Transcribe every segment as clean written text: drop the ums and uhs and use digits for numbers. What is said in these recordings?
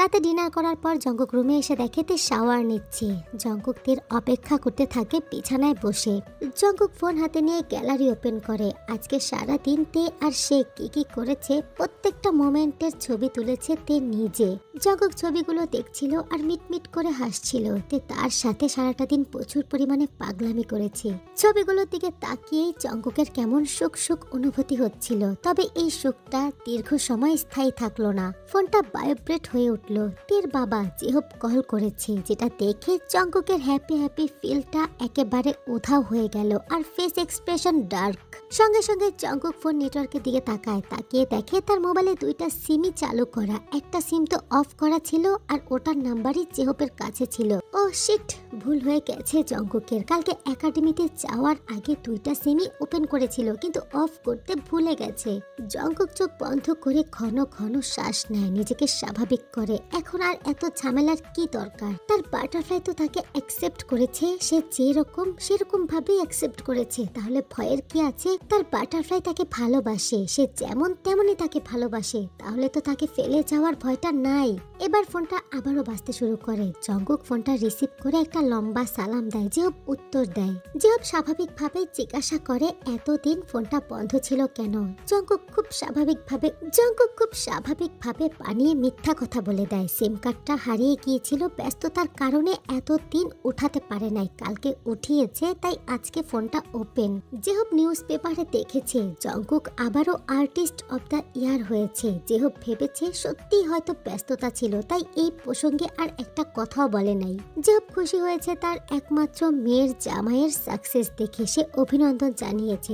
রাতে ডিনার করার পর জঙ্কুক রুমে এসে দেখে তে শাওয়ার নিচ্ছে। জঙ্কুক তের অপেক্ষা করতে থাকে বিছানায় বসে। জঙ্কুক ফোন হাতে নিয়ে গ্যালারি ওপেন করে। আজকে সারা দিন তে আর সে কি কি করেছে প্রত্যেকটা মোমেন্টের ছবি তুলেছে তে নিজে। জঙ্কুক ছবিগুলো দেখছিল আর মিটমিট করে হাসছিল। তে তার সাথে সারাটা দিন প্রচুর পরিমাণে পাগলামি করেছে। ছবিগুলোর দিকে তাকিয়েই জঙ্কুকের কেমন সুখ সুখ অনুভূতি হচ্ছিল। তবে এই সুখটা দীর্ঘ সময় স্থায়ী থাকলো না। ফোনটা ভাইব্রেট হয়ে উঠল। তের বাবা জেহব কল করেছে, যেটা দেখে জঙ্কুকের হ্যাপি হ্যাপি ফিলটা একেবারে উধাও হয়ে গেল আর ফেস এক্সপ্রেশন ডার্ক। সঙ্গে সঙ্গে জঙ্কুক ফোন নেটওয়ার্কের দিকে তাকায়। তাকিয়ে দেখে তার মোবাইলে দুইটা সিমই চালু করা। একটা সিম তো অফ করা ছিল আর ওটার নাম্বারই জেহবের কাছে ছিল। ও শিট, ভুল হয়ে গেছে জঙ্কুকের। কালকে একাডেমিতে যাওয়ার আগে দুইটা সিমই ওপেন করেছিল কিন্তু অফ করতে ভুলে গেছে। জঙ্কুক চোখ বন্ধ করে ঘন ঘন শ্বাস নেয়, নিজেকে স্বাভাবিক করে। এখন আর এত ঝামেলার কি দরকার? তার বাটারফ্লাই তো তাকে অ্যাকসেপ্ট করেছে, সে যেরকম সেরকম ভাবেই অ্যাকসেপ্ট করেছে। তাহলে ভয়ের কি আছে? তার বাটারফ্লাই তাকে ভালোবাসে, সে যেমন তেমনই তাকে ভালোবাসে। তাহলে তো তাকে ফেলে যাওয়ার ভয়টা নাই। এবার ফোনটা আবারও বাজতে শুরু করে। জঙ্কুক ফোনটা রিসিভ করে একটা লম্বা সালাম দেয়। জেহব উত্তর দেয়। জেহব স্বাভাবিকভাবে জিজ্ঞাসা করে এতদিন ফোনটা বন্ধ ছিল কেন? জঙ্কুক খুব স্বাভাবিকভাবে বানিয়ে মিথ্যা কথা বলে দেয়। সিম কার্ডটা হারিয়ে গিয়েছিল, ব্যস্ততার কারণে এতদিন উঠাতে পারে নাই, কালকে উঠিয়েছে তাই আজকে ফোনটা ওপেন। জেহব নিউজ পেপারে দেখেছে জঙ্কুক আবারও আর্টিস্ট অব দ্য ইয়ার হয়েছে। জেহব ভেবেছে সত্যি হয়তো ব্যস্ততা ছিল, তাই এই প্রসঙ্গে আর একটা কথাও বলে নাই। জেহব খুশি হয়েছে তার একমাত্র মেয়ের জামাইয়ের সাকসেস দেখে, সে অভিনন্দন জানিয়েছে।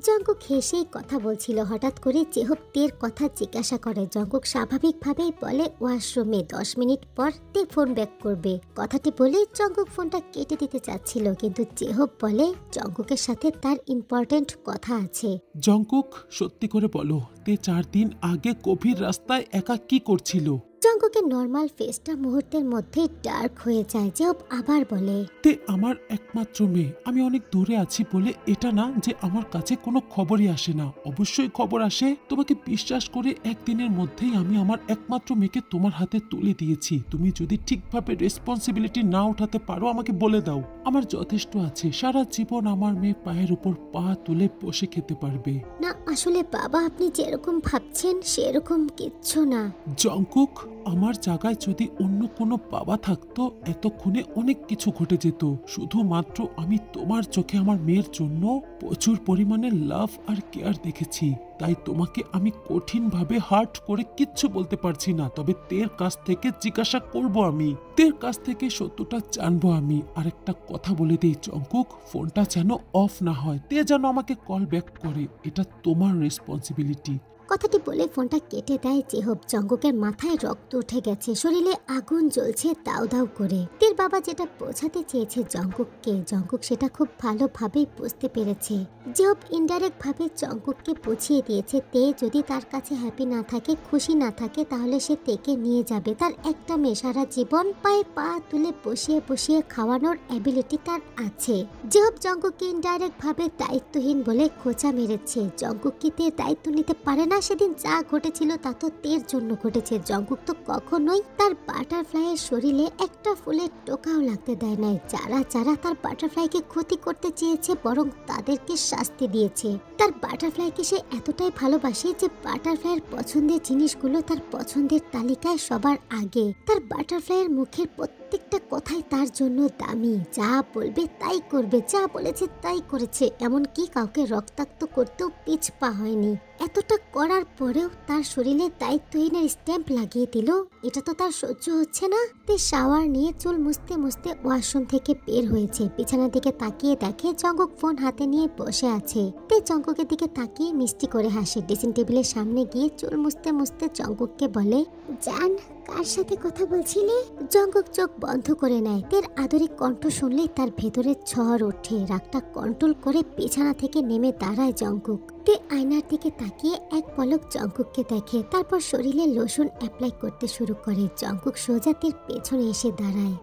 জঙ্কুক হেসেই কথা বলছিল। হঠাৎ করে জেহব তের কথা জিজ্ঞাসা করে। জঙ্কুক স্বাভাবিকভাবেই বলে ওয়াশরুমে, 10 মিনিট পর তে ফোন ব্যাক করবে। কথাটি বলে জঙ্কুক ফোনটা কেটে দিতে চাচ্ছিল, কিন্তু জেহব বলে জঙ্কুকের সাথে তার ইম্পর্টেন্ট কথা আছে। জঙ্কুক, সত্যি করে বলো, তে 4 দিন আগে গভীর রাস্তায় একা কি করছিল? জঙ্কুকের নর্মাল ফেসটা মুহূর্তের মধ্যে ডার্ক হয়ে যায়। জেহব আবার বলে, তে আমার একমাত্র মেয়ে। আমি অনেক দূরে আছি বলে এটা না যে আমার কাছে কোনো খবরই আসে না, অবশ্যই খবর আসে। তোমাকে বিশ্বাস করে একদিনের মধ্যেই আমি আমার একমাত্র মেয়েকে তোমার হাতে তুলে দিয়েছি। তুমি যদি ঠিকভাবে রেসপন্সিবিলিটি না উঠাতে পারো আমাকে বলে দাও, আমার যথেষ্ট আছে। সারা জীবন আমার মেয়ে পায়ের উপর পা তুলে বসে খেতে পারবে। না আসলে বাবা, আপনি যেরকম ভাবছেন সেরকম কিচ্ছু না। জঙ্কুক, আমার জায়গায় যদি অন্য কোনো বাবা থাকতো এতক্ষণে অনেক কিছু ঘটে যেত। শুধুমাত্র আমি তোমার চোখে আমার মেয়ের জন্য প্রচুর পরিমাণে লাভ আর কেয়ার দেখেছি, তাই তোমাকে আমি কঠিন ভাবে হার্ট করে কিচ্ছু বলতে পারছি না। তবে তের কাছ থেকে জিজ্ঞাসা করব, আমি তের কাছ থেকে সত্যটা জানবো। আমি আরেকটা কথা বলে দিই জঙ্কুক, ফোনটা যেন অফ না হয়, তে যেন আমাকে কল ব্যাক করে, এটা তোমার রেসপন্সিবিলিটি। কথাটি বলে ফোনটা কেটে দেয় জেহব। জঙ্কুকের মাথায় রক্ত উঠে গেছে, শরীরে আগুন জ্বলছে দাউ দাউ করে। তের বাবা যেটা বোঝাতে চেয়েছে জঙ্কুককে, জঙ্কুক সেটা খুব ভালোভাবেই বুঝতে পেরেছে। জেহব ইনডাইরেক্ট ভাবে জঙ্কুককে বুঝিয়ে দিয়েছে তে যদি তার কাছে হ্যাপি না থাকে, খুশি না থাকে, তাহলে সে তেকে নিয়ে যাবে। তার একটা মেয়ে, সারা জীবন পায়ে পা তুলে বসিয়ে বসিয়ে খাওয়ানোর অ্যাবিলিটি তার আছে। জেহব জঙ্কুককে ইনডাইরেক্ট ভাবে দায়িত্বহীন বলে খোঁচা মেরেছে। জঙ্কুক কি তের দায়িত্ব নিতে পারে না? সেদিন যা ঘটেছিল তা তো তের জন্য ঘটেছে। জঙ্কুক তো কখনোই তার বাটারফ্লাইয়ের শরীরে একটা ফুলের টোকাও লাগতে দেয় নাই। যারা তার বাটারফ্লাইকে ক্ষতি করতে চেয়েছে বরং তাদেরকে শাস্তি দিয়েছে। তার বাটারফ্লাইকে সে এতটাই ভালোবাসে যে বাটারফ্লাইয়ের পছন্দের জিনিসগুলো তার পছন্দের তালিকায় সবার আগে। তার বাটারফ্লাইয়ের মুখের প্রত্যেকটা কথাই তার জন্য দামি। যা বলবে তাই করবে, যা বলেছে তাই করেছে, এমনকি কাউকে রক্তাক্ত করতেও পিছপা হয়নি। এতটা করার পরেও তার শরীরে দায়িত্বহীনের স্ট্যাম্প লাগিয়ে দিল। এটা তো তার সহ্য হচ্ছে না। তে শাওয়ার নিয়ে চুল মুছতে মুছতে ওয়াশরুম থেকে বের হয়েছে। বিছানার দিকে তাকিয়ে দেখে জঙ্কুক ফোন হাতে নিয়ে বসে আছে। তে জঙ্কুকের দিকে তাকিয়ে মিষ্টি করে হাসে। ড্রেসিং টেবিলের সামনে গিয়ে চুল মুছতে মুছতে জঙ্কুককে বলে, জান, কার সাথে কথা বলছিলে? জঙ্কুক চোখ বন্ধ করে নেয়। তের আদরিক কণ্ঠ শুনলে তার ভেতরে ঝড় ওঠে। রাগটা কন্ট্রোল করে বিছানা থেকে নেমে দাঁড়ায় জঙ্কুক। তে আয়নার দিকে তাকিয়ে এক পলক জঙ্কুককে দেখে, তারপর শরীরে লোশন অ্যাপ্লাই করতে শুরু করে। জঙ্কুক সোজা তের পেছনে এসে দাঁড়ায়।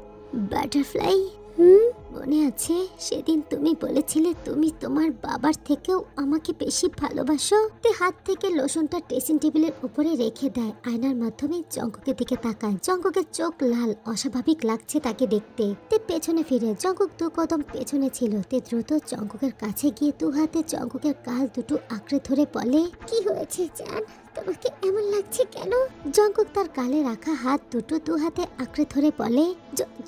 বাটারফ্লাই, মনে আছে সেদিন তুমি বলেছিলে তুমি তোমার বাবার থেকেও আমাকে বেশি ভালোবাসো? তে হাত থেকে লোশনটা ড্রেসিং টেবিলের উপরে রেখে দেয়, আয়নার মাধ্যমে জঙ্কুকের দিকে তাকায়। জঙ্কুকের চোখ লাল, অস্বাভাবিক লাগছে তাকে দেখতে। তে পেছনে ফিরে, জঙ্কুক 2 কদম পেছনে ছিল। তে দ্রুত জঙ্কুকের কাছে গিয়ে 2 হাতে জঙ্কুকের গাল দুটো আঁকড়ে ধরে বলে, কি হয়েছে জান, তোমাকে এমন লাগছে কেন? জঙ্কুক তার গালে রাখা হাত দুটো 2 হাতে আঁকড়ে ধরে বলে,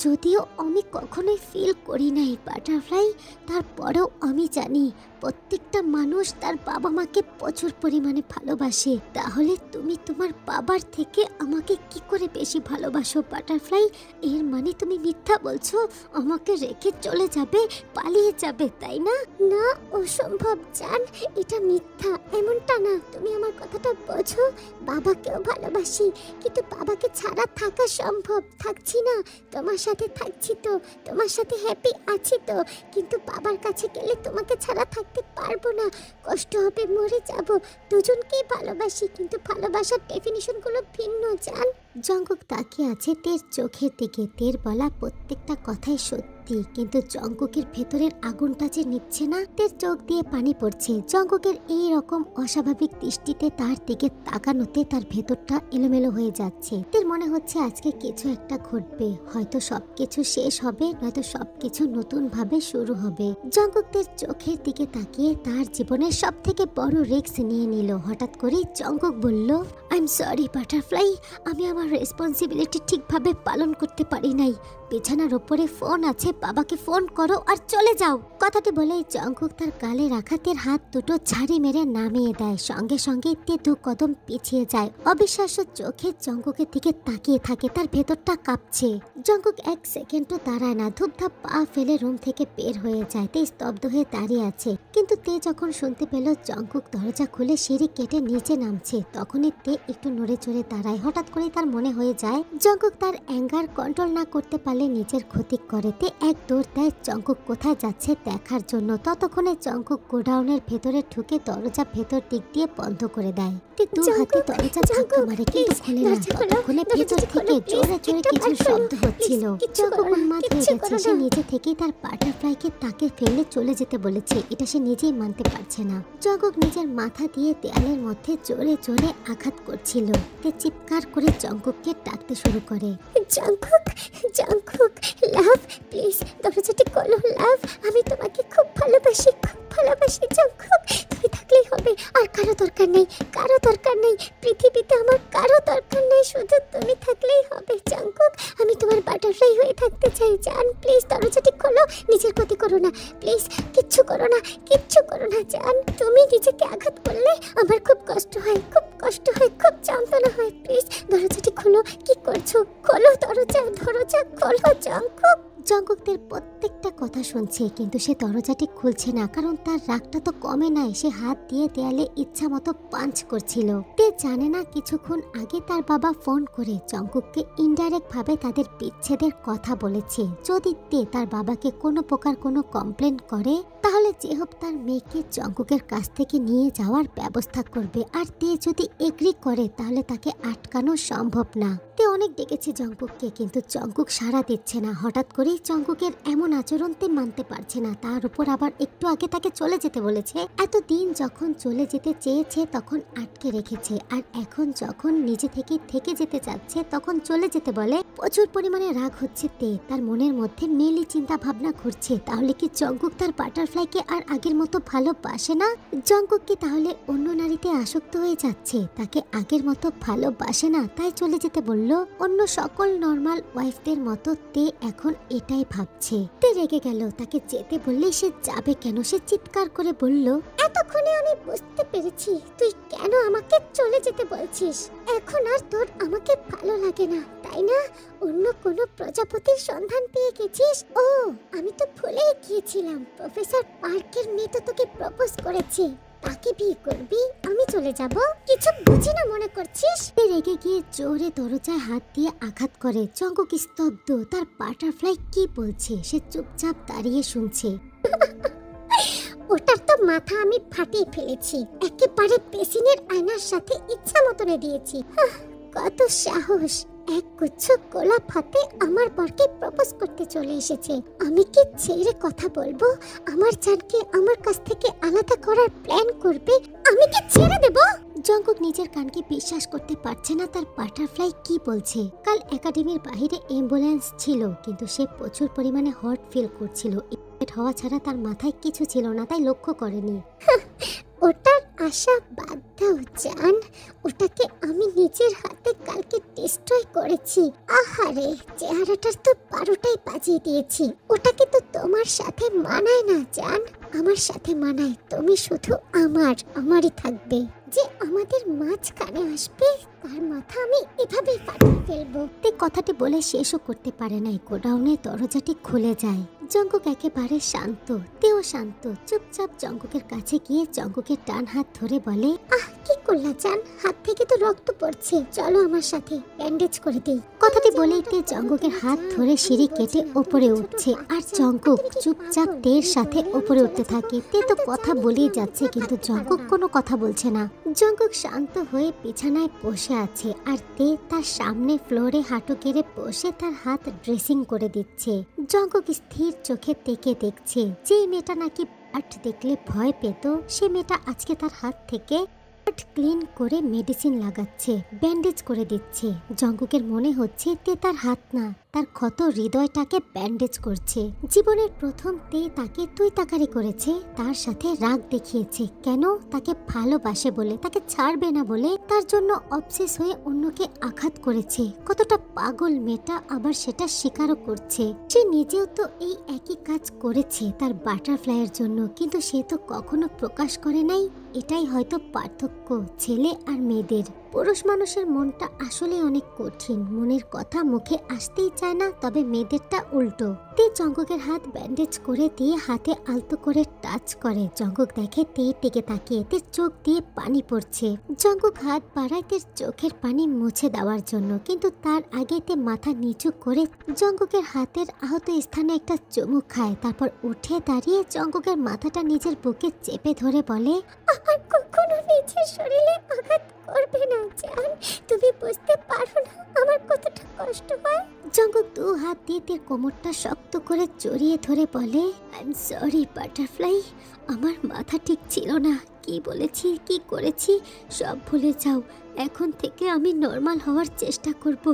যদিও আমি কখনোই ফিল করি নাই বাটারফ্লাই, তারপরেও আমি জানি প্রত্যেকটা মানুষ তার বাবা মাকে প্রচুর পরিমাণে ভালোবাসে। তাহলে তুমি তোমার বাবার থেকে আমাকে কি করে বেশি ভালোবাসো বাটারফ্লাই? এর মানে তুমি মিথ্যা বলছো, আমাকে রেখে চলে যাবে, পালিয়ে যাবে, তাই না? না, অসম্ভব জান, এটা মিথ্যা, এমনটা না। তুমি আমার কথাটা বোঝো, বাবাকেও ভালোবাসি, কিন্তু বাবাকে ছাড়া থাকা সম্ভব, থাকছি না। তোমার সাথে থাকছি তো, তোমার সাথে হ্যাপি আছি তো, কিন্তু বাবার কাছে গেলে তোমাকে ছাড়া থাকতে পারবো না, কষ্ট হবে, মরে যাব। দুজনকেই ভালোবাসি, কিন্তু ভালোবাসার ডেফিনিশন গুলো ভিন্ন জান। জঙ্কুক তাকিয়ে আছে তের চোখের দিকে। তের বলা প্রত্যেকটা কথাই সত্যি, কিন্তু জঙ্কুকের ভেতরের আগুনটা যে নিচ্ছে না। তের চোখ দিয়ে পানি পড়ছে। জঙ্কুকের এই রকম অস্বাভাবিক দৃষ্টিতে তার দিকে তাকানোতে তার ভেতরটা এলোমেলো হয়ে যাচ্ছে। তের মনে হচ্ছে আজকে কিছু একটা ঘটবে, হয়তো সবকিছু শেষ হবে, নয়তো সবকিছু নতুন ভাবে শুরু হবে। জঙ্কুক তের চোখের দিকে তাকিয়ে তার জীবনের সব থেকে বড় রিস্ক নিয়ে নিল। হঠাৎ করে জঙ্কুক বলল, আই এম সরি বাটারফ্লাই, আমি আমার রেসপন্সিবিলিটি ঠিকভাবে পালন করতে পারি নাই। বিছানার উপরে ফোন আছে, বাবাকে ফোন করো আর চলে যাও। কথাটি বলে জঙ্কুক তার গালে রাখা তের হাত দুটো ঝাড়ি মেরে নামিয়ে দেয়। সঙ্গে সঙ্গে তে 2 কদম পিছিয়ে যায়। অবিশ্বাস্য চোখে জঙ্কুকের দিকে তাকিয়ে থাকে, তার ভেতরটা কাঁপছে। জঙ্কুক 1 সেকেন্ডও দাঁড়ায় না, ধূপধাপ পা ফেলে রুম থেকে বের হয়ে যায়। তে স্তব্ধ হয়ে দাঁড়িয়ে আছে, কিন্তু তে যখন শুনতে পেল জঙ্কুক দরজা খুলে সিঁড়ি কেটে নিচে নামছে, তখনই তে একটু নড়ে চড়ে দাঁড়ায়। হঠাৎ করে তার মনে হয়ে যায় জঙ্কুক তার অ্যাঙ্গার কন্ট্রোল না করতে পারলে নিজের ক্ষতি করে। তে এক দৌড় দেয় জঙ্কুক কোথায় যাচ্ছে দেখার জন্য। ততক্ষণে জঙ্কুক গোডাউনের ভেতরে ঢুকে দরজা ভেতর দিক দিয়ে বন্ধ করে দেয়। তে 2 হাতে দরজা ধাক্কা মারে, কিন্তু খোলে না। ততক্ষণে ভেতর থেকে জোরে জোরে কিছু শব্দ হচ্ছিল। জঙ্কুক উন্মাদ হয়ে গেছে। সে নিজে থেকেই তার বাটারফ্লাইকে তাকে ফেলে চলে যেতে বলেছে, এটা সে নিজেই মানতে পারছে না। জঙ্কুক নিজের মাথা দিয়ে দেয়ালের মধ্যে জোরে জোরে আঘাত করছিল। তে চিৎকার করে জঙ্কুককে ডাকতে শুরু করে, জঙ্কুক, জঙ্কুক, লাভ, প্লিজ দরজাটি খোলো লাভ, আমি তোমাকে খুব ভালোবাসি, খুব ভালোবাসি জঙ্কুক, তুমি থাকলেই হবে, আর কারো দরকার নেই, কারো দরকার নেই, পৃথিবীতে আমার কারো দরকার নেই, শুধু তুমি থাকলেই হবে জঙ্কুক, আমি তোমার বাটারফ্লাই হয়ে থাকতে চাই জান, প্লিজ দরজাটি খোলো, নিজের ক্ষতি করো না, প্লিজ কিচ্ছু করো না, কিচ্ছু করো না জান, তুমি নিজেকে আঘাত করলে আমার খুব কষ্ট হয়, খুব কষ্ট হয়, খুব যন্ত্রণা হয়, প্লিজ দরজাটি খোলো, কি করছো, খোলো দরজা, দরজা খোলো জঙ্কুক। জঙ্কুকদের প্রত্যেকটা কথা শুনছে, কিন্তু সে দরজাটি খুলছে না, কারণ তার রাগটা তো কমে নাই। সে হাত দিয়ে দেয়ালে ইচ্ছা মতো পাঞ্চ করছিল। তে জানে না কিছুক্ষণ আগে তার বাবা ফোন করে জঙ্কুককে ইনডাইরেক্ট ভাবে তাদের বিচ্ছেদের কথা বলেছে। যদি তে তার বাবাকে কোনো প্রকার কোনো কমপ্লেন করে, তাহলে জেহব তার মেয়েকে জঙ্কুকের কাছ থেকে নিয়ে যাওয়ার ব্যবস্থা করবে। আর তে যদি এগ্রি করে, তাহলে তাকে আটকানো সম্ভব না। তে অনেক ডেকেছে জঙ্কুককে, কিন্তু জঙ্কুক সাড়া দিচ্ছে না। হঠাৎ করে জঙ্কুকের এমন আচরণ তে মানতে পারছে না। তার উপর আবার একটু আগে তাকে চলে যেতে বলেছে। এতদিন যখন চলে যেতে চেয়েছে তখন আটকে রেখেছে, আর এখন যখন নিজে থেকে যেতে চাচ্ছে তখন চলে যেতে বলে। প্রচুর পরিমাণে রাগ হচ্ছে তে, তার মনের মধ্যে মেলি চিন্তা ভাবনা ঘুরছে। তাহলে কি জঙ্কুক তার বাটারফ্লাইকে আর আগের মতো ভালোবাসে না? জঙ্কুক কি তাহলে অন্য নারীতে আসক্ত হয়ে যাচ্ছে, তাকে আগের মতো ভালোবাসে না, তাই চলে যেতে বলল? অন্য সকল নর্মাল ওয়াইফদের মতো তে এখন এটাই ভাবছে। তে রেগে গেল, তাকে যেতে বললে সে যাবে কেন? সে চিৎকার করে বলল, এতক্ষণে আমি বুঝতে পেরেছি তুই কেন আমাকে চলে যেতে বলছিস। এখন আর তোর আমাকে ভালো লাগে না, তাই না? অন্য কোনো প্রজাপতির সন্ধান পেয়ে গেছিস? ও, আমি তো ভুলেই গিয়েছিলাম, প্রফেসর পার্কের মেয়ে তো তোকে প্রপোজ করেছে, তাকে বিয়ে করবি, আমি চলে যাব, কিছু বুঝি না মনে করছিস? রেগে গিয়ে জোরে দরজায় হাত দিয়ে আঘাত করে। জঙ্কুক স্তব্ধ, তার বাটারফ্লাই কি বলছে সে চুপচাপ দাঁড়িয়ে শুনছে। ওটার তো মাথা আমি ফাটিয়ে ফেলেছি, একেবারে পেসিনের আয়নার সাথে ইচ্ছা মতনে দিয়েছি। কত সাহস, এক গুচ্ছ গোলাপ হাতে আমার বরকে প্রপোজ করতে চলে এসেছে। আমি কি ছেড়ে কথা বলবো? আমার জানকে আমার কাছ থেকে আলাদা করার প্ল্যান করবে, আমি কি ছেড়ে দেব? জঙ্কুক নিজের কানকে বিশ্বাস করতে পারছে না তার বাটারফ্লাই কি বলছে। কাল একাডেমির বাইরে অ্যাম্বুলেন্স ছিল, কিন্তু সে প্রচুর পরিমাণে হট ফিল করছিল। হওয়া ছাড়া তার মাথায় কিছু ছিল না, তাই লক্ষ্য করেনি। ওটার আশা বাদ দাও জান, ওটাকে আমি নিজের হাতে কালকে ডিস্ট্রয় করেছি। আহারে, চেহারাটার তো 12টাই বাজিয়ে দিয়েছি। ওটাকে তো তোমার সাথে মানায় না জান, আমার সাথে মানায়। তুমি শুধু আমারই থাকবে। যে আমাদের মাঝখানে আসবে তার মাথা আমি এভাবেই ফাটিয়ে ফেলবো। তে কথাটি বলে শেষও করতে পারে নাই, গোডাউনের দরজাটি খুলে যায়। জঙ্কুক একেবারে শান্ত, তেও শান্ত। চুপচাপ জঙ্কুকের কাছে গিয়ে জঙ্কুকের ডান হাত ধরে বলে, কি করলা জান? হাত থেকে তো রক্ত পড়ছে, চলো আমার সাথে, ব্যান্ডেজ করে দেই। কথাটি বলেই তে জঙ্কুকের হাত ধরে সিঁড়ি কেটে ওপরে উঠছে, আর জঙ্কুক চুপচাপ তের সাথে ওপরে উঠতে থাকে। তে তো কথা বলেই যাচ্ছে, কিন্তু জঙ্কুক কোনো কথা বলছে না। জঙ্কুক শান্ত হয়ে বিছানায় বসে আছে, আর তে তার সামনে ফ্লোরে হাঁটু গেড়ে বসে তার হাত ড্রেসিং করে দিচ্ছে। জঙ্কুক স্থির চোখে তেকে দেখছে। যে মেয়েটা নাকি ব্লাড দেখলে ভয় পেত, সে মেয়েটা আজকে তার হাত থেকে ক্লিন করে মেডিসিন লাগাচ্ছে, ব্যান্ডেজ করে দিচ্ছে। জঙ্কুকের মনে হচ্ছে তে তার হাত না, তার ক্ষত হৃদয়টাকে ব্যান্ডেজ করছে। জীবনের প্রথম তে তাকে তুই তাকারি করেছে, তার সাথে রাগ দেখিয়েছে। কেন? তাকে ভালোবাসে বলে, তাকে ছাড়বে না বলে তার জন্য অবসেস হয়ে অন্যকে আঘাত করেছে। কতটা পাগল মেয়েটা, আবার সেটা স্বীকারও করছে। সে নিজেও তো এই একই কাজ করেছে তার বাটারফ্লাইয়ের জন্য, কিন্তু সে তো কখনো প্রকাশ করে নাই। এটাই হয়তো পার্থক্য ছেলে আর মেয়েদের। পুরুষ মানুষের মনটা আসলে অনেক কঠিন, মনের কথা মুখে আসতেই চায় না, তবে মেয়েদেরটা উল্টো। তে জঙ্কুকের হাত ব্যান্ডেজ করে দিয়ে হাতে আলতো করে টাচ করে। জঙ্কুক দেখে তে টিকে তাকিয়ে, তে চোখ দিয়ে পানি পড়ছে। জঙ্কুক হাত বাড়ায় তের চোখের পানি মুছে দেওয়ার জন্য, কিন্তু তার আগে তে মাথা নিচু করে জঙ্কুকের হাতের আহত স্থানে একটা চুমু খায়। তারপর উঠে দাঁড়িয়ে জঙ্কুকের মাথাটা নিজের বুকে চেপে ধরে বলে, আমার কখনো নিজের শরীরে আঘাত করবে না জান, তুমি বুঝতে পারো না আমার কতটা কষ্ট হয়। জঙ্কুক দু হাত দিয়ে তের কোমরটা শক্ত করে জড়িয়ে ধরে বলে, আই এম সরি বাটারফ্লাই, আমার মাথা ঠিক ছিল না। কি বলেছি, কি করেছি সব ভুলে যাও। এখন থেকে আমি নর্মাল হওয়ার চেষ্টা করব।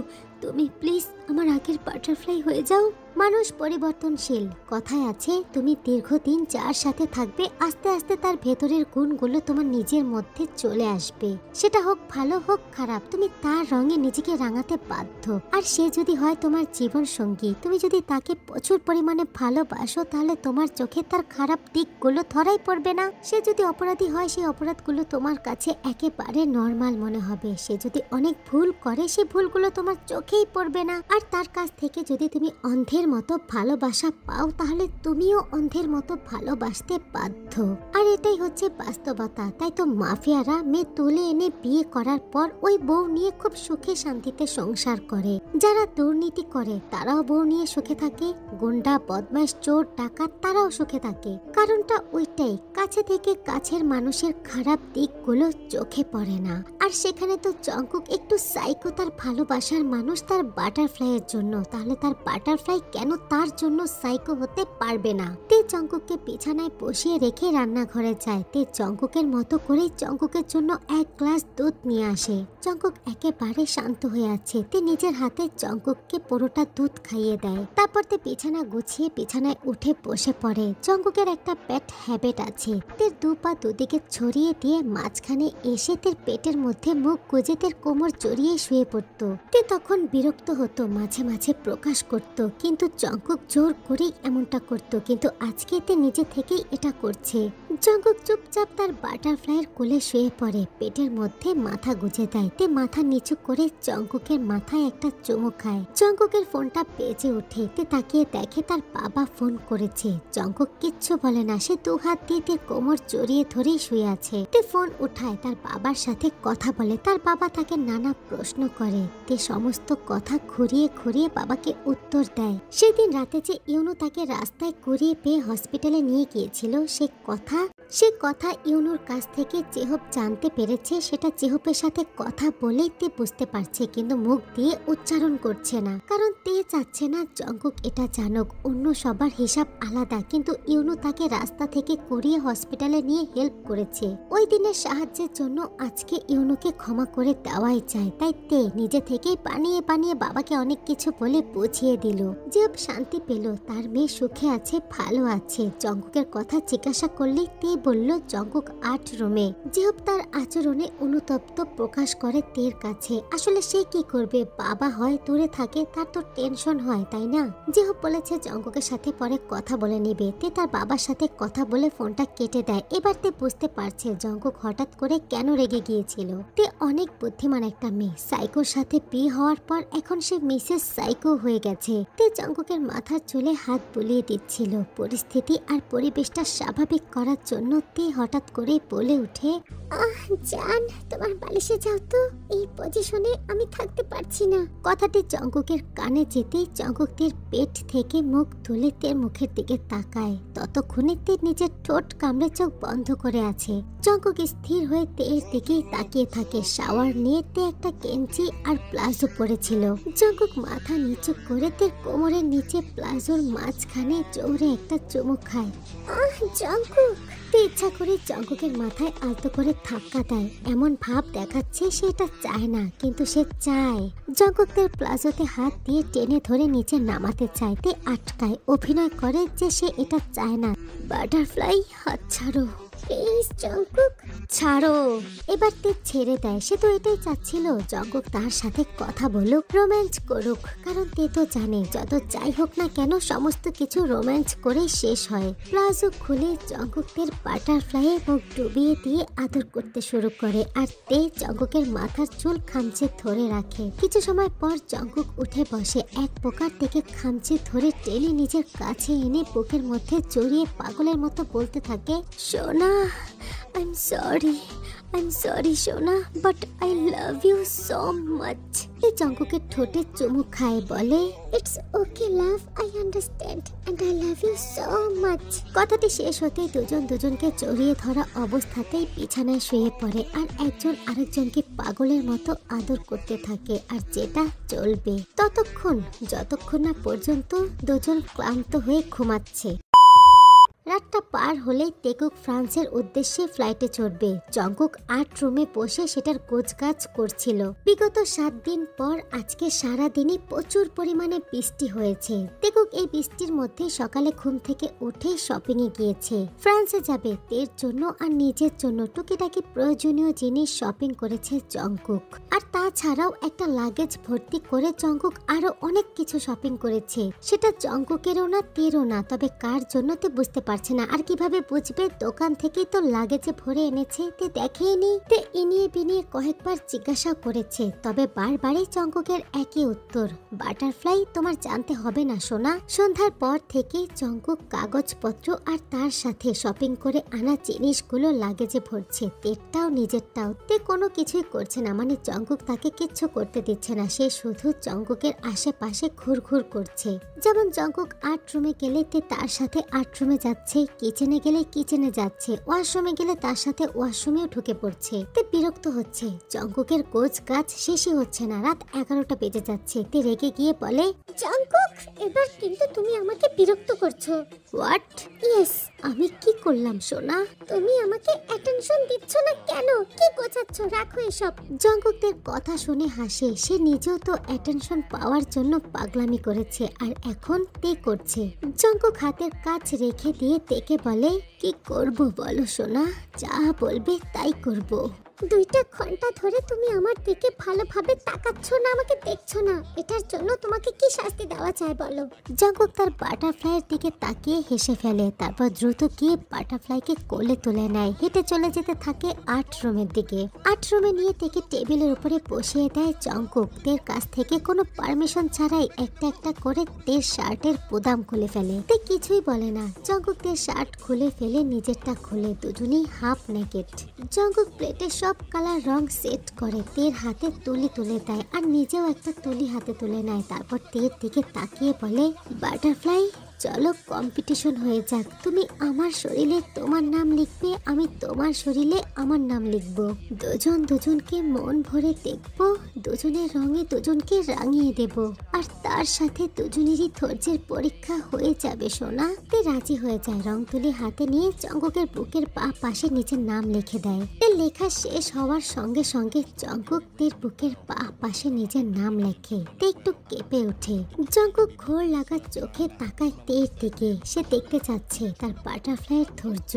তুমি প্লিজ আমার আগের বাটারফ্লাই হয়ে যাও। মানুষ পরিবর্তনশীল, কথায় আছে তুমি দীর্ঘদিন যার সাথে থাকবে আস্তে আস্তে তার ভেতরের গুণগুলো তোমার নিজের মধ্যে চলে আসবে। সেটা হোক ভালো হোক খারাপ, তুমি তার রঙে নিজেকে রাঙাতে বাধ্য। আর সে যদি হয় তোমার জীবন সঙ্গী, তুমি যদি তাকে প্রচুর পরিমাণে ভালোবাসো, তাহলে তোমার চোখে তার খারাপ দিকগুলো ধরাই পড়বে না। সে যদি অপরাধী হয়, সেই অপরাধগুলো তোমার কাছে একেবারে নর্মাল মনে হবে। সে যদি অনেক ভুল করে, সেই ভুলগুলো তোমার চোখেই পড়বে না। আর তার কাছ থেকে যদি তুমি অন্ধের মতো ভালোবাসা পাও, তাহলে তুমিও অন্ধের মতো ভালোবাসতে বাধ্য। আর এটাই হচ্ছে বাস্তবতা। তাই তো মাফিয়ারা মেয়ে তুলে এনে বিয়ে করার পর ওই বউ নিয়ে খুব সুখে শান্তিতে সংসার করে। যারা দুর্নীতি করে তারাও বউ নিয়ে সুখে থাকে, গুন্ডা বদমাশ চোর ডাকাত তারাও সুখে থাকে। কারণটা ওইটাই, কাছে থেকে কাছের মানুষের খারাপ দিকগুলো চোখে পড়ে না। আর সেখানে তো জঙ্কুক একটু সাইকো, তার ভালোবাসার মানুষ তার বাটারফ্লাইয়ের জন্য, তাহলে তার বাটারফ্লাই কেন তার জন্য সাইকো হতে পারবে না? তে জঙ্কুককে বিছানায় বসিয়ে রেখে রান্নাঘরে যায়। তে জঙ্কুকের মতো করে জঙ্কুকের জন্য এক গ্লাস দুধ নিয়ে আসে। জঙ্কুক একেবারে শান্ত হয়ে আছে। তে নিজের হাতে জঙ্কুককে পুরোটা দুধ খাইয়ে দেয়। তারপর তে বিছানা গুছিয়ে বিছানায় উঠে বসে পড়ে। জঙ্কুকের একটা ব্যাড হ্যাবিট আছে, তের দু পা দুদিকে ছড়িয়ে দিয়ে মাঝখানে এসে তের পেটের মধ্যে মুখ গুজে তের কোমর জড়িয়ে শুয়ে পড়তো। তে তখন বিরক্ত হতো, মাঝে মাঝে প্রকাশ করত, কিন্তু জঙ্কুক জোর করেই এমনটা করত। কিন্তু আজকে তে নিজে থেকেই এটা করছে। জঙ্কুক চুপচাপ তার বাটারফ্লাইয়ের কোলে শুয়ে পড়ে, পেটের মধ্যে মাথা গুজে দেয়। তে মাথা নিচু করে জঙ্কুকের মাথায় একটা চুমু খায়। জঙ্কুকের ফোনটা বেজে ওঠে। তে তাকিয়ে দেখে তার বাবা ফোন করেছে। জঙ্কুক কিচ্ছু বলে না, সে দু হাত দিয়ে তের কোমর জড়িয়ে ধরেই শুয়ে আছে। তে ফোন উঠায়, তার বাবার সাথে কথা বলে। তার বাবা তাকে নানা প্রশ্ন করে। তে সমস্ত কথা ঘুরিয়ে ঘুরিয়ে বাবাকে উত্তর দেয়। সেদিন রাতে যে ইউনু তাকে রাস্তায় কুড়িয়ে পেয়ে হসপিটালে নিয়ে গিয়েছিল, সে কথা সে কথা ইউনুর কাছ থেকে জেহব জানতে পেরেছে, সেটা জেহবের সাথে কথা বলেই তে বুঝতে পারছে, কিন্তু মুখ দিয়ে উচ্চারণ করছে না, কারণ তে চাচ্ছে না জঙ্কুক এটা জানুক। অন্য সবার হিসাব আলাদা, কিন্তু ইউনু তাকে রাস্তা থেকে করিয়ে হসপিটালে নিয়ে হেল্প করেছে। ওই দিনের সাহায্যের জন্য আজকে ইউনুকে ক্ষমা করে দেওয়াই চায়। তাই তে নিজে থেকেই বানিয়ে বানিয়ে বাবাকে অনেক কিছু বলে বুঝিয়ে দিল। জেহব শান্তি পেল, তার মেয়ে সুখে আছে, ভালো আছে। জঙ্কুকের কথা জিজ্ঞাসা করলে তে বলল জঙ্কুক 8 রুমে। জেহব তার আচরণে অনুতপ্ত প্রকাশ করে তের কাছে। আসলে সে কি করবে, বাবা হয় দূরে থাকে, তার তো টেনশন হয় তাই না। জেহব বলেছে জঙ্কুকের সাথে পরে কথা বলে নিবে। তে তার বাবার সাথে কথা বলে ফোনটা কেটে দেয়। এবার তে বুঝতে পারছে জঙ্কুক হঠাৎ করে কেন রেগে গিয়েছিল। তে অনেক বুদ্ধিমান একটা মেয়ে, সাইকোর সাথে বিয়ে হওয়ার পর এখন সে মিসেস সাইকো হয়ে গেছে। তে জঙ্কুকের মাথার চুলে হাত বুলিয়ে দিচ্ছিল। পরিস্থিতি আর পরিবেশটা স্বাভাবিক করার জন্য তে হঠাৎ করে বলে উঠে, জান তোমার বালিশে যাও তো, এই পজিশনে আমি থাকতে পারছি না। কথাটি জঙ্কুকের কানে যেতেই জঙ্কুক তের পেট থেকে মুখ তুলে তের মুখের দিকে তাকায়। ততক্ষণে তে নিজের ঠোঁট কামড়ে চোখ বন্ধ করে আছে। জঙ্কুক স্থির হয়ে তের দিকেই তাকিয়ে থাকে। শাওয়ার নিয়ে তে একটা গেঞ্জি আর প্লাজো পরেছিল। জঙ্কুক মাথা নিচু করে তের কোমরের নিচে প্লাজোর মাঝখানে জোরে একটা চুমুক খায়। জঙ্কুক! তে ইচ্ছা করে জঙ্কুকের মাথায় আলতো করে ধাক্কা দেয়, এমন ভাব দেখাচ্ছে সে এটা চায় না, কিন্তু সে চায়। জঙ্কুক তের প্লাজোতে হাত দিয়ে টেনে ধরে নিচে নামাতে চায়। তে আটকায়, অভিনয় করে যে সে এটা চায় না। বাটারফ্লাই, হাত ছাড়ো প্লিজ জঙ্কুক, ছাড়ো। এবার তে ছেড়ে দেয়। সে তো এটাই চাচ্ছিল জঙ্কুক তার সাথে কথা বলুক, রোম্যান্স করুক, কারণ তে তো জানে যত যাই হোক না কেন সমস্ত কিছু রোম্যান্স করেই শেষ হয়। প্লাজো খুলে জঙ্কুক তের বাটারফ্লাইয়ে মুখ ডুবিয়ে দিয়ে আদর করতে শুরু করে, আর তে জঙ্কুকের মাথার চুল খামচে ধরে রাখে। কিছু সময় পর জঙ্কুক উঠে বসে, এক প্রকার থেকে খামচে ধরে টেনে নিজের কাছে এনে বুকের মধ্যে জড়িয়ে পাগলের মতো বলতে থাকে, সোনা, I'm sorry সোনা, but I love you so much. এই জঙ্কুকের ঠোঁটে চুমু খায়, বলে It's okay love, I understand and I love you so much. কথাটি শেষ হতেই দুজন দুজনকে জড়িয়ে ধরা অবস্থাতেই বিছানায় শুয়ে পড়ে, আর একজন আরেকজনকে পাগলের মতো আদর করতে থাকে। আর যেটা চলবে ততক্ষণ, যতক্ষণ না পর্যন্ত দুজন ক্লান্ত হয়ে ঘুমাচ্ছে। রাতটা পার হলেই তেকুক ফ্রান্সের উদ্দেশ্যে ফ্লাইটে চড়বে। জঙ্কুক 8 রুমে বসে সেটার গোছগাছ করছিল। বিগত 7 দিন পর আজকে সারা দিনই প্রচুর পরিমাণে বৃষ্টি হয়েছে। তেকুক এই বৃষ্টির মধ্যে সকালে ঘুম থেকে উঠে শপিং এ গিয়েছে। ফ্রান্সে যাবে, তের জন্য আর নিজের জন্য টুকিটাকি প্রয়োজনীয় জিনিস শপিং করেছে জঙ্কুক। আর তাছাড়াও একটা লাগেজ ভর্তি করে জঙ্কুক আরো অনেক কিছু শপিং করেছে। সেটা জঙ্কুকেরও না, তেরও না, তবে কার জন্য তে বুঝতে পারছে না। আর কিভাবে বুঝবে, দোকান থেকেই তো লাগেজে ভরে এনেছে, তে দেখেনি। তে ইনিয়ে বিনিয়ে কয়েকবার জিজ্ঞাসা করেছে, তবে বারবারই জঙ্কুকের একই উত্তর, বাটারফ্লাই তোমার জানতে হবে না সোনা। সন্ধ্যার পর থেকে জঙ্কুক কাগজপত্র আর তার সাথে শপিং করে আনা জিনিসগুলো লাগেজে ভরছে, তেরটাও নিজেরটাও। তে কোনো কিছুই করছে না, মানে জঙ্কুক তাকে কিচ্ছু করতে দিচ্ছে না। সে শুধু জঙ্কুকের আশেপাশে ঘুরঘুর করছে। যেমন জঙ্কুক 8 রুমে গেলে তে তার সাথে 8 রুমে যাচ্ছে, কিচেনে গেলে কিচেনে যাচ্ছে, ওয়াশরুমে গেলে তার সাথে ওয়াশরুমেও ঢুকে পড়ছে। তে বিরক্ত হচ্ছে, জঙ্কুকের গোছ গাছ শেষই হচ্ছে না। রাত 11টা বেজে যাচ্ছে। তে রেগে গিয়ে বলে, জঙ্কুক এবার কিন্তু তুমি আমাকে বিরক্ত করছো। হোয়াট? ইয়েস, আমি কি করলাম সোনা? তুমি আমাকে অ্যাটেনশন দিচ্ছ না কেন? কি গোছাচ্ছ? রাখো এসব। জঙ্কুকদের কথা শুনে হাসে। সে নিজেও তো অ্যাটেনশন পাওয়ার জন্য পাগলামি করেছে, আর এখন তে করছে। জঙ্কুক হাতের কাজ রেখে দিয়ে তেকে বলে, কি করব বলো সোনা, যা বলবে তাই করব। 2টা ঘন্টা ধরে তুমি আমার দিকে ভালোভাবে তাকাচ্ছ না, আমাকে দেখছো না, এটার জন্য তোমাকে কি শাস্তি দেওয়া চাই বলো? জঙ্কুক তার বাটারফ্লাইয়ের দিকে তাকিয়ে হেসে ফেলে, তারপর দ্রুত গিয়ে বাটারফ্লাইকে কোলে তুলে নেয়। হেঁটে চলে যেতে থাকে 8 রুমের দিকে। 8 রুমে নিয়ে থেকে টেবিলের উপরে বসিয়ে দেয় জঙ্কুক। তের কাছ থেকে কোনো পারমিশন ছাড়াই একটা একটা করে তের শার্টের বোতাম খুলে ফেলে। তে কিছুই বলে না। জঙ্কুক তের শার্ট খুলে ফেলে নিজেরটা খুলে, দুজনেই হাফ নেকেড। জঙ্কুক প্লেটে সব কালার রং সেট করে, তের হাতে তুলি তুলে দেয়, আর নিজেও একটা তুলি হাতে তুলে নেয়। তারপর তের দিকে তাকিয়ে বলে, বাটারফ্লাই চলো কম্পিটিশন হয়ে যাক, তুমি আমার শরীরে তোমার নাম লিখবে আমি তোমার শরীরে আমার নাম লিখবো। দুজন দুজনকে মন ভরে দেখবো, দুজনের রঙে দুজনকে রাঙিয়ে দেব, আর তার সাথে দুজনেরই ধৈর্যের পরীক্ষা হয়ে যাবে সোনা। তে রাজি হয়ে যায়। রং তুলি হাতে নিয়ে জঙ্কুকের বুকের পাশে নিজের নাম লিখে দেয়। লেখা শেষ হওয়ার সঙ্গে সঙ্গে জঙ্কুক তের বুকের পাশে নিজের নাম লেখে। তে একটু কেঁপে ওঠে। জঙ্কুক ঘোর লাগা চোখে তাকায় তের দিকে। সে দেখতে চাচ্ছে তার বাটারফ্লাইয়ের ধৈর্য।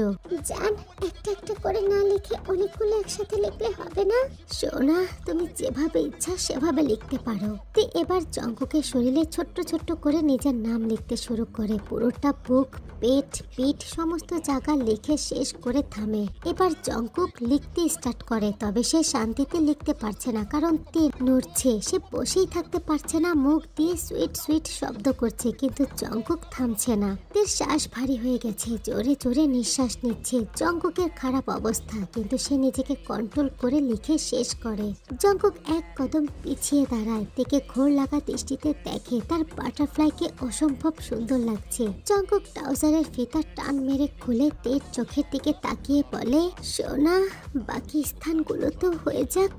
জান, একটা একটা করে না লিখে অনেকগুলো একসাথে লিখলে হবে না? সোনা, তুমি যেভাবে ইচ্ছা সেভাবে লিখতে পারো। তে এবার জঙ্কুকের শরীরে ছোট্ট ছোট্ট করে নিজের নাম লিখতে শুরু করে। পুরোটা বুক, পেট, পিঠ সমস্ত জায়গা লিখে শেষ করে থামে। এবার জঙ্কুক লিখতে স্টার্ট করে, তবে সে শান্তিতে লিখতে পারছে না, কারণ তে নড়ছে। সে বসেই থাকতে পারছে না, মুখ দিয়ে সুইট সুইট শব্দ করছে, কিন্তু জঙ্কুক থামছে না। তের শ্বাস ভারী হয়ে গেছে, জোরে জোরে নিঃশ্বাস নিচ্ছে। জঙ্কুকের খারাপ অবস্থা, কিন্তু সে নিজেকে কন্ট্রোল করে লিখে শেষ করে। জঙ্কুক এক কদম পিছিয়ে দাঁড়ায়, তেকে ঘোর লাগা দৃষ্টিতে দেখে তার বাটারফ্লাইকে অসম্ভব সুন্দর লাগছে। জঙ্কুক ট্রাউজারের ফিতা টান মেরে খুলে তের চোখের দিকে তাকিয়ে বলে, সোনা, বাকি স্থানগুলো তো হয়ে যাক।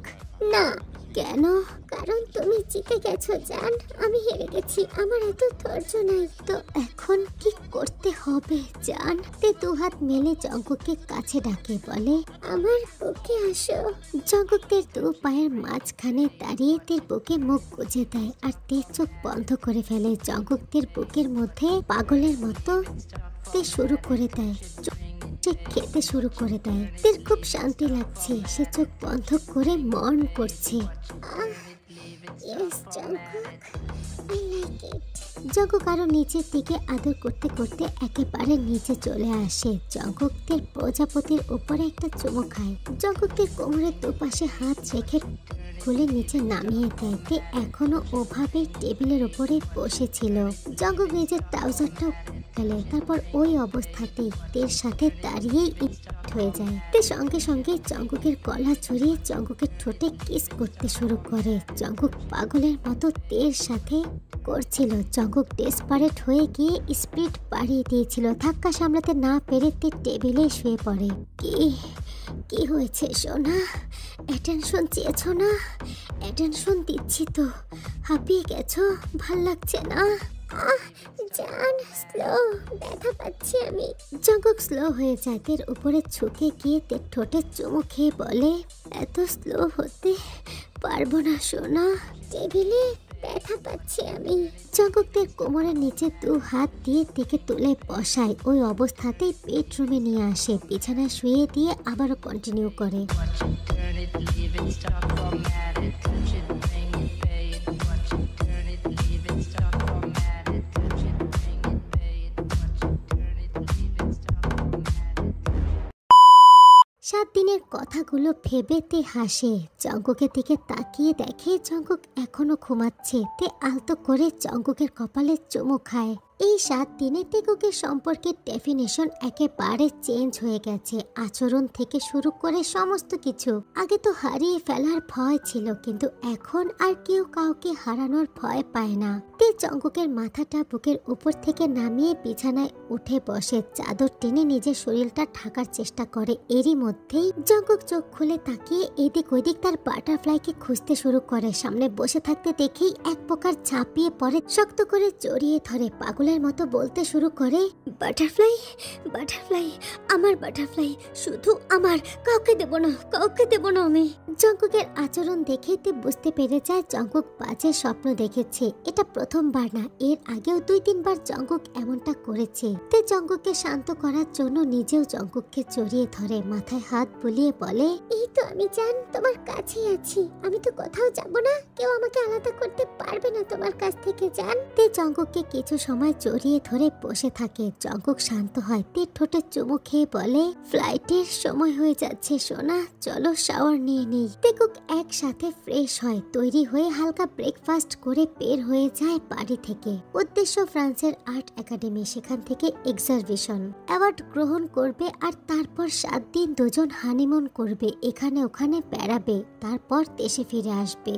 না। কেন? কারণ তুমি জিতে গেছো জান, আমি হেরে গেছি। আমার এত ধৈর্য নাই। তো এখন কি করতে হবে জান? তে দু হাত মেলে জঙ্কুককে কাছে ডাকে বলে, আমার বুকে আসো। জঙ্কুক তের দু পায়ের মাঝখানে দাঁড়িয়ে তের বুকে মুখ গুজে দেয়, আর তের চোখ বন্ধ করে ফেলে। জঙ্কুক তের বুকের মধ্যে পাগলের মতো তে শুরু করে দেয়। সে খেতে শুরু করে দেয়। তের খুব শান্তি লাগছে। সে চোখ বন্ধ করে মন করছে। জঙ্কুক আরো নিচের দিকে আদর করতে করতে একেবারে নিচে চলে আসে। জঙ্কুক তের প্রজাপতির উপরে একটা চুমু খায়। জঙ্কুক তের কোমরের দুপাশে হাত রেখে খুলে নিচে নামিয়ে দেয়। তে এখনো ওভাবেই টেবিলের উপরে বসেছিল। জঙ্কুক নিজের ট্রাউজারটা ফেলে, তারপর ওই অবস্থাতেই তের সাথে দাঁড়িয়েই হয়ে যায়। তে সঙ্গে সঙ্গে জঙ্কুকের গলা জড়িয়ে জঙ্কুকের ঠোঁটে কিস করতে শুরু করে। জঙ্কুক পাগলের মতো তের সাথে করছিল। জঙ্কুক ডেসপারেট হয়ে গিয়ে স্পিড বাড়িয়ে দিয়েছিল। ধাক্কা সামলাতে না পেরে তে টেবিলে শুয়ে পড়ে। কি হয়েছে সোনা? অ্যাটেনশন চেয়েছো না? অ্যাটেনশন দিচ্ছি তো। হাঁপিয়ে গেছো? ভাল লাগছে না? জান, স্লো, ব্যথা পাচ্ছি আমি। জঙ্কুক স্লো হয়ে যায়। তের উপরে ঝুঁকে গিয়ে তের ঠোঁটে চুমু খেয়ে বলে, এত স্লো হতে পারবো না সোনা। টেবিলে ব্যথা পাচ্ছি আমি। জঙ্কুক তের কোমরের নিচে দু হাত দিয়ে তেকে তুলে বসায়। ওই অবস্থাতেই বেডরুমে নিয়ে আসে, বিছানায় শুয়ে দিয়ে আবারও কন্টিনিউ করে। সাত দিনের কথাগুলো ভেবে তে হাসে। জঙ্কুকের দিকে তাকিয়ে দেখে জঙ্কুক এখনো ঘুমাচ্ছে। তে আলতো করে জঙ্কুকের কপালে চুমু খায়। এই 7 দিনে তেকুকের সম্পর্কের ডেফিনেশন একেবারে চেঞ্জ হয়ে গেছে। আচরণ থেকে শুরু করে সমস্ত কিছু। আগে তো হারিয়ে ফেলার ভয় ছিল, কিন্তু এখন আর কেউ কাউকে হারানোর ভয় পায় না। তে জঙ্কুকের মাথাটা বুকের উপর থেকে নামিয়ে বিছানায় উঠে বসে। চাদর টেনে নিজের শরীরটা ঢাকার চেষ্টা করে। এরই মধ্যেই জঙ্কুক চোখ খুলে তাকিয়ে এদিক ওইদিক তার বাটারফ্লাইকে খুঁজতে শুরু করে। সামনে বসে থাকতে দেখেই এক প্রকার ঝাঁপিয়ে পড়ে, শক্ত করে জড়িয়ে ধরে পাগলের মতো বলতে শুরু করে, বাটারফ্লাই, বাটারফ্লাই, আমার বাটারফ্লাই, শুধু আমার, কাউকে দেব না, কাউকে দেব না আমি। জঙ্কুকের আচরণ দেখে তে বুঝতে পেরে যায় জঙ্কুক বাজে স্বপ্ন দেখেছে। এটা প্রথমবার না, এর আগেও 2-3 বার জঙ্কুক এমনটা করেছে। তে জঙ্কুককে শান্ত করার জন্য নিজেও জঙ্কুককে জড়িয়ে ধরে, মাথায় হাত বুলিয়ে বলে, এই তো আমি জান, তোমার কাছেই আছি। আমি তো কোথাও যাব না, কেউ আমাকে আলাদা করতে পারবে না তোমার কাছ থেকে জান। তে জঙ্কুককে কিছু সময় জড়িয়ে ধরে বসে থাকে। জঙ্কুক শান্ত হয়। তে ঠোঁটে চুমু খেয়ে বলে, ফ্লাইটের সময় হয়ে যাচ্ছে সোনা, চলো শাওয়ার নিয়ে নেই। তেকুক একসাথে ফ্রেশ হয়, তৈরি হয়ে হালকা ব্রেকফাস্ট করে বের হয়ে যায় বাড়ি থেকে। উদ্দেশ্য ফ্রান্সের আর্ট একাডেমি, সেখান থেকে এক্সারভিশন অ্যাওয়ার্ড গ্রহণ করবে, আর তারপর 7 দিন দুজন হানিমুন করবে, এখানে ওখানে বেড়াবে, তারপর দেশে ফিরে আসবে।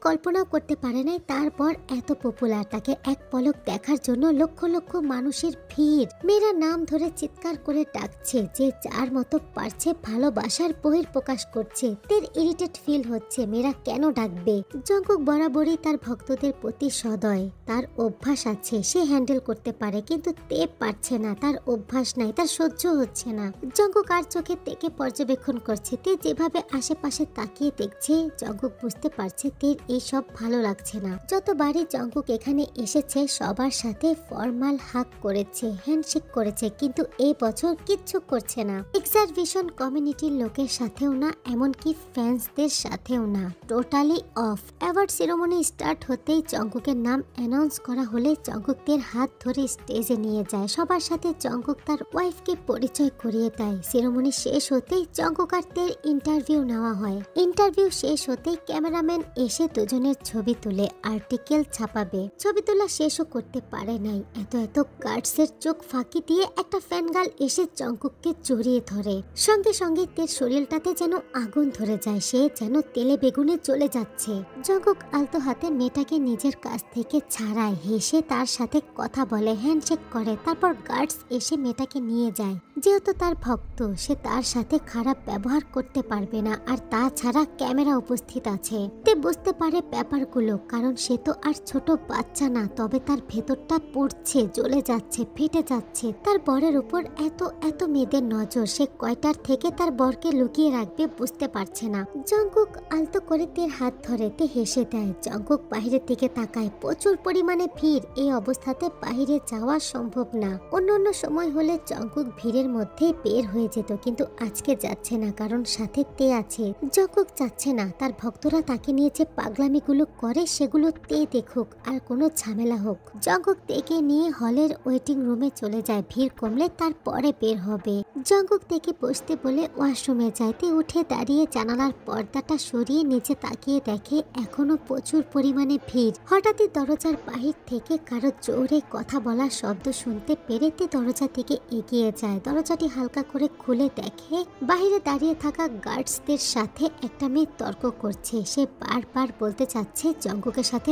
কল্পনাও করতে পারে নাই তারপর এত পপুলার, তাকে এক পলক দেখার জন্য লক্ষ লক্ষ মানুষের ভিড়। মেয়েরা নাম ধরে চিৎকার করে ডাকছে, যে যার মতো পারছে ভালোবাসার বহিঃপ্রকাশ করছে। তের ইরিটেট ফিল হচ্ছে, মেয়েরা কেন ডাকবে। জঙ্কুক বরাবরই তার ভক্তদের প্রতি সদয়, তার অভ্যাস আছে, সে হ্যান্ডেল করতে পারে, কিন্তু তে পারছে না, তার অভ্যাস নাই, তার সহ্য হচ্ছে না। জঙ্কুক আর চোখে তেকে পর্যবেক্ষণ করছে। তে যেভাবে আশেপাশে তাকিয়ে দেখছে, জঙ্কুক বুঝতে পারছে তের এইসব ভালো লাগছে না। যতবারই জঙ্কুক এখানে এসেছে সবার সাথে ফর্মাল হাগ করেছে, হ্যান্ডশেক করেছে, কিন্তু এই বছর কিচ্ছু করছে না। এক্সারভিশন কমিউনিটির লোকের সাথেও না, এমনকি ফ্যান্সদের সাথেও না, totally off. Award ceremony start হতেই জঙ্কুকের নাম অ্যানাউন্স করা হলে জঙ্কুকের হাত ধরে স্টেজে নিয়ে যায়। সবার সাথে জঙ্কুক তার ওয়াইফকে পরিচয় করিয়ে দেয়। সেরেমনি শেষ হতেই জঙ্কুক আর তের ইন্টারভিউ নেওয়া হয়। ইন্টারভিউ শেষ হতেই ক্যামেরাম্যান এসে দুজনের ছবি তুলে আর্টিকেল ছাপাবে। ছবি তোলা শেষও করতে পারে নাই, এত গার্ডসের চোখ ফাঁকি দিয়ে একটা ফ্যান গার্ল এসে জঙ্কুককে জড়িয়ে ধরে। সঙ্গে সঙ্গে তের শরীরটাতে যেন আগুন ধরে যায়, সে যেন তেলে বেগুনে চলে যাচ্ছে। জঙ্কুক আলতো হাতে মেয়েটাকে নিজের কাছ থেকে ছাড়ায়, হেসে তার সাথে কথা বলে, হ্যান্ডশেক করে। তারপর গার্ডস এসে মেয়েটাকে নিয়ে যায়। যেহেতু তার ভক্ত, সে তার সাথে খারাপ ব্যবহার করতে পারবে না, আর তাছাড়া ক্যামেরা উপস্থিত আছে। তে বুঝতে পারে ব্যাপারগুলো, কারণ সে তো আর ছোট বাচ্চা না, তবে তার ভেতরটা পড়ছে, জ্বলে যাচ্ছে, ফেটে যাচ্ছে। তার বরের উপর এত মেয়েদের নজর, সে কয়টার থেকে তার বরকে লুকিয়ে রাখবে বুঝতে পারছে না। জঙ্কুক আলতো করে তের হাত ধরে, তে হেসে দেয়। জঙ্কুক বাহিরের দিকে তাকায়, প্রচুর পরিমাণে ভিড়, এই অবস্থাতে বাহিরে যাওয়া সম্ভব না। অন্য সময় হলে জঙ্কুক ভিড়ের মধ্যে বের হয়ে যেত, কিন্তু আজকে যাচ্ছে না, কারণ সাথে তে আছে। জঙ্কুক চাচ্ছে না তার ভক্তরা তাকে নিয়ে যে পাগলামিগুলো করে সেগুলো তে দেখুক, আর কোনো ঝামেলা হোক। জঙ্কুক তেকে নিয়ে হলের ওয়েটিং রুমে চলে যায়, ভিড় কমলে তারপরে বের হবে। জঙ্কুক তেকে বসতে বলে ওয়াশরুমে যায়। তে উঠে দাঁড়িয়ে জানালার পর্দাটা সরিয়ে নিচে তাকিয়ে দেখে এখনো প্রচুর পরিমাণে ভিড়। হঠাৎই দরজার বাহির থেকে কারো জোরে কথা বলার শব্দ শুনতে পেরে তে দরজা থেকে এগিয়ে যায়। দরজাটি হালকা করে খুলে দেখে বাহিরে দাঁড়িয়ে থাকা গার্ডসদের সাথে একটা মেয়ে তর্ক করছে। সে বারবার বলতে চাচ্ছে জঙ্কুকের সাথে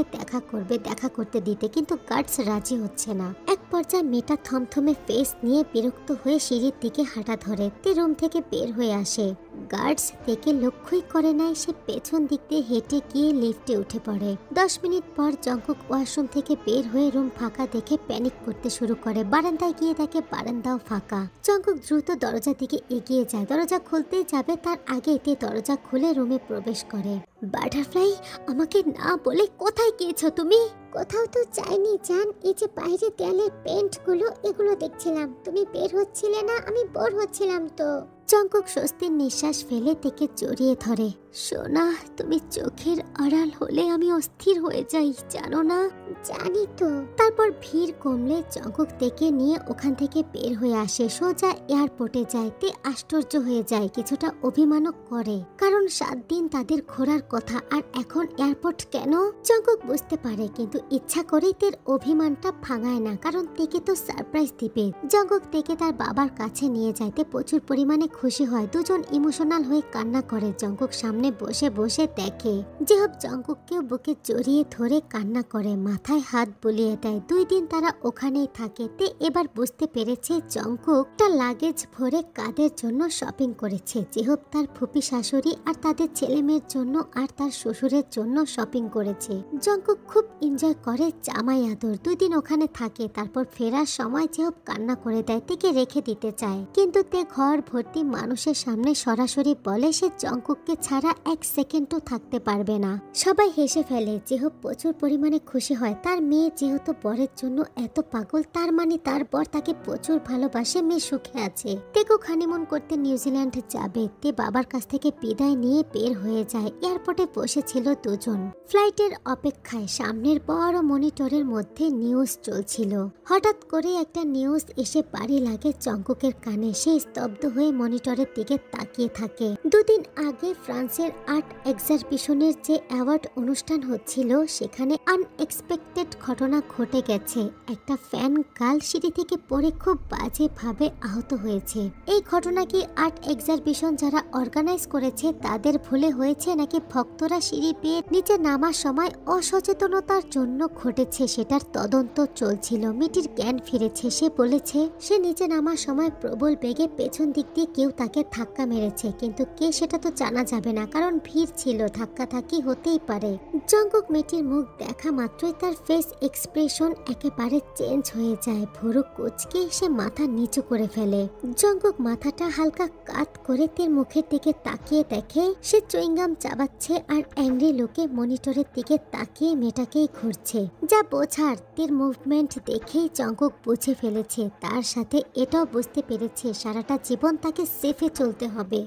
দেখা করতে দিতে, কিন্তু গার্ডস রাজি হচ্ছে না। এক পর্যায়ে মেয়েটা থমথমে ফেস নিয়ে বিরক্ত হয়ে সিঁড়ির দিকে হাঁটা ধরে। তে রুম থেকে বের হয়ে আসে। গার্ডস থেকে লক্ষ্যই করে নাই, সে পেছন দিক দিয়ে হেঁটে গিয়ে লিফটে উঠে পড়ে। 10 মিনিট পর জঙ্কুক ওয়াশরুম থেকে বের হয়ে রুম ফাঁকা দেখে প্যানিক করতে শুরু করে। বারান্দায় গিয়ে দেখে বারান্দাও ফাঁকা। জঙ্কুক দ্রুত দরজার দিকে এগিয়ে যায়। দরজা খুলতেই যাবে তার আগে তে দরজা খুলে রুমে প্রবেশ করে। বাটারফ্লাই, আমাকে না বলে কোথায় গিয়েছো তুমি? কোথাও তো যাইনি জান, এই যে বাইরে দেয়ালের পেন্ট গুলো এগুলো দেখছিলাম। তুমি বের হচ্ছিলে না, আমি বোর হচ্ছিলাম তো। জঙ্কুক স্বস্তির নিঃশ্বাস ফেলে থেকে জড়িয়ে ধরে। সোনা, তুমি চোখের আড়াল হলে আমি অস্থির হয়ে যাই, জানো না? জানি তো। তারপর ভিড় কমলে জঙ্কুক থেকে নিয়ে ওখান থেকে বের হয়ে আসে, সোজা এয়ারপোর্টে যায়। তে আশ্চর্য হয়ে যায়, কিছুটা অভিমানও করে, কারণ 7 দিন তাদের ঘোরার কথা, আর এখন এয়ারপোর্ট কেন? জঙ্কুক বুঝতে পারে, কিন্তু ইচ্ছা করেই তের অভিমানটা ভাঙায় না, কারণ তেকে তো সারপ্রাইজ দিবে। জঙ্কুক তেকে তার বাবার কাছে নিয়ে যাইতে প্রচুর পরিমাণে খুশি হয়। দুজন ইমোশনাল হয়ে কান্না করে। জঙ্কুক সামনে বসে বসে দেখে যেহব জঙ্কুককেও বুকে জড়িয়ে ধরে কান্না করে, মাথায় হাত বুলিয়ে দেয়। 2 দিন তারা ওখানেই থাকে। তে এবার বুঝতে পেরেছে জঙ্কুক তার লাগেজ ভরে কাদের জন্য শপিং করেছে। যেহব তার ফুপি শাশুড়ি আর তাদের ছেলে মেয়ের জন্য আর তার শ্বশুরের জন্য শপিং করেছে। জঙ্কুক খুব এনজয় করে জামাই আদর। 2 দিন ওখানে থাকে। তারপর ফেরার সময় যেহব কান্না করে দেয়, তেকে রেখে দিতে চায়, কিন্তু তে ঘর ভর্তি মানুষের সামনে সরাসরি বলে সে জঙ্কুককে ছাড়া 1 সেকেন্ডও থাকতে পারবে না। সবাই হেসে ফেলে। যেহব প্রচুর পরিমাণে খুশি হয়। তার মেয়ে যেহেতু বরের জন্য এত পাগল, তার মানে তার বর তাকে প্রচুর ভালোবাসে, মেয়ে সুখে আছে। তেকো হানিমুন করতে নিউজিল্যান্ড যাবে। তে বাবার কাছ থেকে বিদায় নিয়ে বের হয়ে যায়। এয়ারপোর্টে বসেছিল দুজন ফ্লাইটের অপেক্ষায়। সামনের বড় মনিটরের মধ্যে নিউজ চলছিল। হঠাৎ করে একটা নিউজ এসে বাড়ি লাগে জঙ্কুকের কানে। সে স্তব্ধ হয়ে মনিটরের দিকে তাকিয়ে থাকে। 2 দিন আগে ফ্রান্সে জঙ্কুকের আর্ট এক্সিবিশনের যে অ্যাওয়ার্ড অনুষ্ঠান হচ্ছিল সেখানে আনএক্সপেক্টেড ঘটনা ঘটে গেছে। একটা ফ্যান গার্ল সিঁড়ি থেকে পড়ে খুব বাজেভাবে আহত হয়েছে। এই ঘটনা কি আর্ট এক্সিবিশন যারা অর্গানাইজ করেছে তাদের ভুলে হয়েছে নাকি ভক্তরা সিঁড়ি পেয়ে নিচে নামার সময় অসচেতনতার জন্য ঘটেছে সেটার তদন্ত চলছিল। মিটির জ্ঞান ফিরেছে। সে বলেছে সে নিচে নামার সময় প্রবল বেগে পেছন দিক দিয়ে কেউ তাকে ধাক্কা মেরেছে, কিন্তু কে সেটা তো জানা যাবে না কারণ ভিড় ছিল, ধাক্কাধাক্কি হতেই পারে। জঙ্কুক মিটির মুখ দেখা মাত্রই তার ফেস এক্সপ্রেশন একেবারে চেঞ্জ হয়ে যায়। ভুরু কুঁচকে সে মাথা নিচু করে ফেলে। জঙ্কুক মাথাটা হালকা কাত করে তার মুখের দিকে তাকিয়ে দেখে সে চুইংগাম চাবাচ্ছে আর অ্যাংরি লোকে মনিটরের দিকে তাকিয়ে মেয়েটাকেই ঘুরছে। যা বোঝার তার মুভমেন্ট দেখেই জঙ্কুক বুঝে ফেলেছে। তার সাথে এটাও বুঝতে পেরেছে সারাটা জীবন তাকে সেফে চলতে হবে।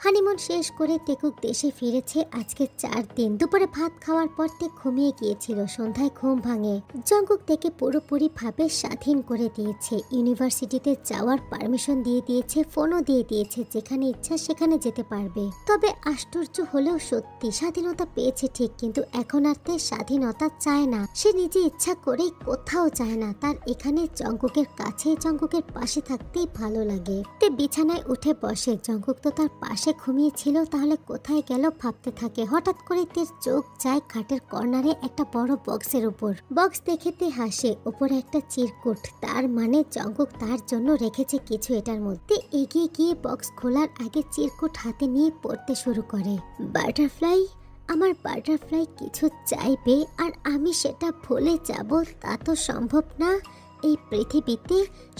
হানিমুন শেষ করে তেকুক দেশে ফিরেছে আজকে 4 দিন। দুপুরে ভাত খাওয়ার পর তে ঘুমিয়ে গিয়েছিল। সন্ধ্যায় ঘুম ভাঙে। জঙ্কুক থেকে পুরোপুরি ভাবে স্বাধীন করে দিয়েছে। ইউনিভার্সিটিতে যাওয়ার পারমিশন দিয়ে দিয়েছে, ফোনও দিয়ে দিয়েছে, যেখানে ইচ্ছা সেখানে যেতে পারবে। তবে আশ্চর্য হলেও সত্যি স্বাধীনতা পেয়েছে ঠিক, কিন্তু এখন আর তে স্বাধীনতা চায় না। সে নিজে ইচ্ছা করেই কোথাও যায় না। তার এখানে জঙ্কুকের কাছে, জঙ্কুকের পাশে থাকতেই ভালো লাগে। তে বিছানায় উঠে বসে। জঙ্কুক তো তার পাশে ঘুমিয়েছিল, তাহলে কোথায় গেল ভাবতে থাকে। হঠাৎ করে তের চোখ যায় খাটের কর্নারে একটা বড় বক্সের উপর। বক্স দেখে তে হাসে। উপরে একটা চিরকুট, তার মানে জঙ্কুক তার জন্য রেখেছে কিছু এটার মধ্যে। এগিয়ে গিয়ে বক্স খোলার আগে চিরকুট হাতে নিয়ে পড়তে শুরু করে। বাটারফ্লাই, আমার বাটারফ্লাই কিছু চাইবে আর আমি সেটা ভুলে যাব তা তো সম্ভব না। এই পৃথিবীতে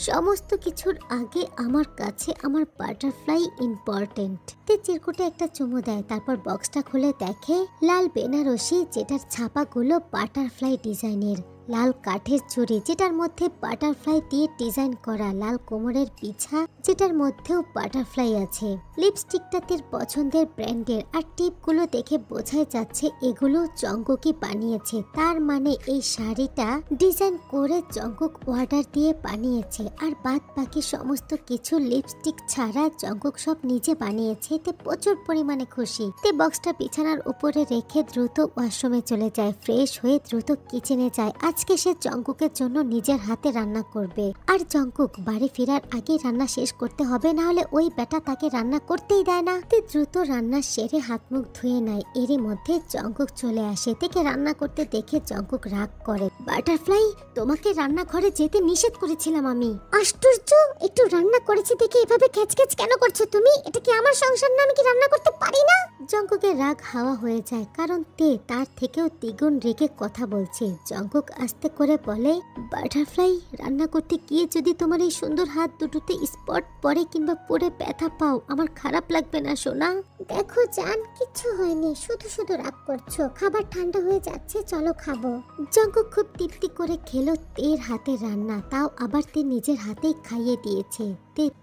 সমস্ত কিছুর আগে আমার কাছে আমার বাটারফ্লাই ইম্পর্টেন্ট। তে চিরকুটে একটা চুমু দেয়। তারপর বক্সটা খুলে দেখে লাল বেনারসি, যেটার ছাপাগুলো বাটারফ্লাই ডিজাইনের। লাল কাঠের চুড়ি, যেটার মধ্যে বাটারফ্লাই দিয়ে ডিজাইন করা। লাল কোমরের বিছা, যেটার মধ্যেও বাটারফ্লাই আছে। লিপস্টিকটা তের পছন্দের ব্র্যান্ডের। আর টিপগুলো দেখে বোঝাই যাচ্ছে এগুলো জঙ্কুকই বানিয়েছে। তার মানে এই শাড়িটা ডিজাইন করে জঙ্কুক অর্ডার দিয়ে বানিয়েছে। আর বাদ বাকি সমস্ত কিছু লিপস্টিক ছাড়া জঙ্কুক সব নিজে বানিয়েছে। তে প্রচুর পরিমাণে খুশি। তে বক্সটা বিছানার উপরে রেখে দ্রুত ওয়াশরুমে চলে যায়। ফ্রেশ হয়ে দ্রুত কিচেনে যায়। আজকে সে জঙ্কুকের জন্য নিজের হাতে রান্না করবে। আর জঙ্কুক বাড়ি ফেরার আগে রান্না শেষ করতে হবে, না হলে ওই বেটা তাকে রান্না করতেই দেয় না। তে দ্রুত রান্না সেরে হাত মুখ ধুয়ে নেয়। এরই মধ্যে জঙ্কুক চলে আসে। তাকে রান্না করতে দেখে জঙ্কুক রাগ করে। বাটারফ্লাই, তোমাকে রান্নাঘরে যেতে নিষেধ করেছিলাম আমি। আশ্চর্য, একটু রান্না করেছি দেখে এভাবে খেচখেচ কেন করছো তুমি? এটা কি আমার সংসার না? আমি কি রান্না করতে পারি না? জঙ্কুকের রাগ হাওয়া হয়ে যায়, কারণ তে তার থেকেও দ্বিগুণ রেগে কথা বলছে। জঙ্কুক আস্তে করে বলে, বাটারফ্লাই, রান্না করতে গিয়ে যদি তোমার এই সুন্দর হাত দুটোতে স্পট পড়ে কিংবা পড়ে ব্যথা পাও, আমার খারাপ লাগবে না সোনা? দেখো জান, কিচ্ছু হয়নি, শুধু শুধু রাগ করছো। খাবার ঠান্ডা হয়ে যাচ্ছে, চলো খাবো। জঙ্কুক খুব তৃপ্তি করে খেলো তের হাতে রান্না, তাও আবার তে নিজের হাতেই খাইয়ে দিয়েছে।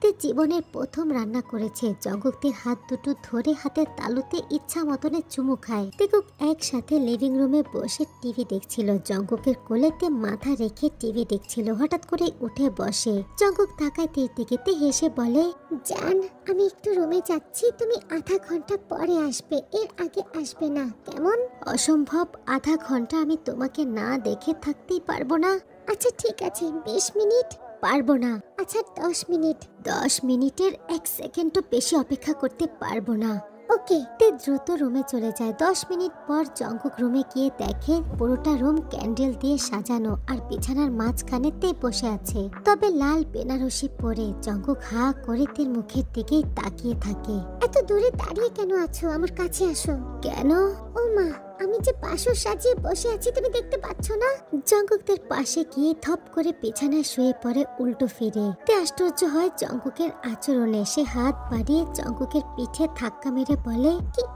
তে জীবনের প্রথম রান্না করেছে। জঙ্কুক তের হাত দুটো ধরে হাতের তালুতে ইচ্ছা মতনে চুমু খায়। তেকুক একসাথে লিভিং রুমে বসে টিভি দেখছিল। জঙ্কুকের কোলে তে মাথা রেখে টিভি দেখছিল। হঠাৎ করে উঠে বসে। জঙ্কুক তাকায় তের দিকে। তে হেসে বলে, জান, আমি একটু রুমে যাচ্ছি, তুমি আধা ঘন্টা পরে আসবে, এর আগে আসবে না, কেমন? অসম্ভব, আধা ঘন্টা আমি তোমাকে না দেখে থাকতেই পারবো না। আচ্ছা ঠিক আছে, 20 মিনিট? পারবো না। আচ্ছা 10 মিনিট? 10 মিনিটের 1 সেকেন্ডও বেশি অপেক্ষা করতে পারবো না। ওকে। তে দ্রুত রুমে চলে যায়। 10 মিনিট পর জঙ্কুক রুমে গিয়ে দেখে পুরোটা রুম ক্যান্ডেল দিয়ে সাজানো আর বিছানার মাঝখানে তে বসে আছে, তবে লাল বেনারসি পরে। জঙ্কুক হা করে তের মুখের দিকেই তাকিয়ে থাকে। এত দূরে দাঁড়িয়ে কেন আছো? আমার কাছে আসো। কেন? ও মা, আমি যে বাসর সাজিয়ে বসে আছি, তুমি দেখতে পাচ্ছ না? জঙ্কুকের পাশে গিয়ে থপ করে বিছানায় শুয়ে পড়ে উল্টো ফিরে। তে আশ্চর্য হয় জঙ্কুকের আচরণে। সে হাত বাড়িয়ে জঙ্কুকের পিঠে ধাক্কা মেরে বলে,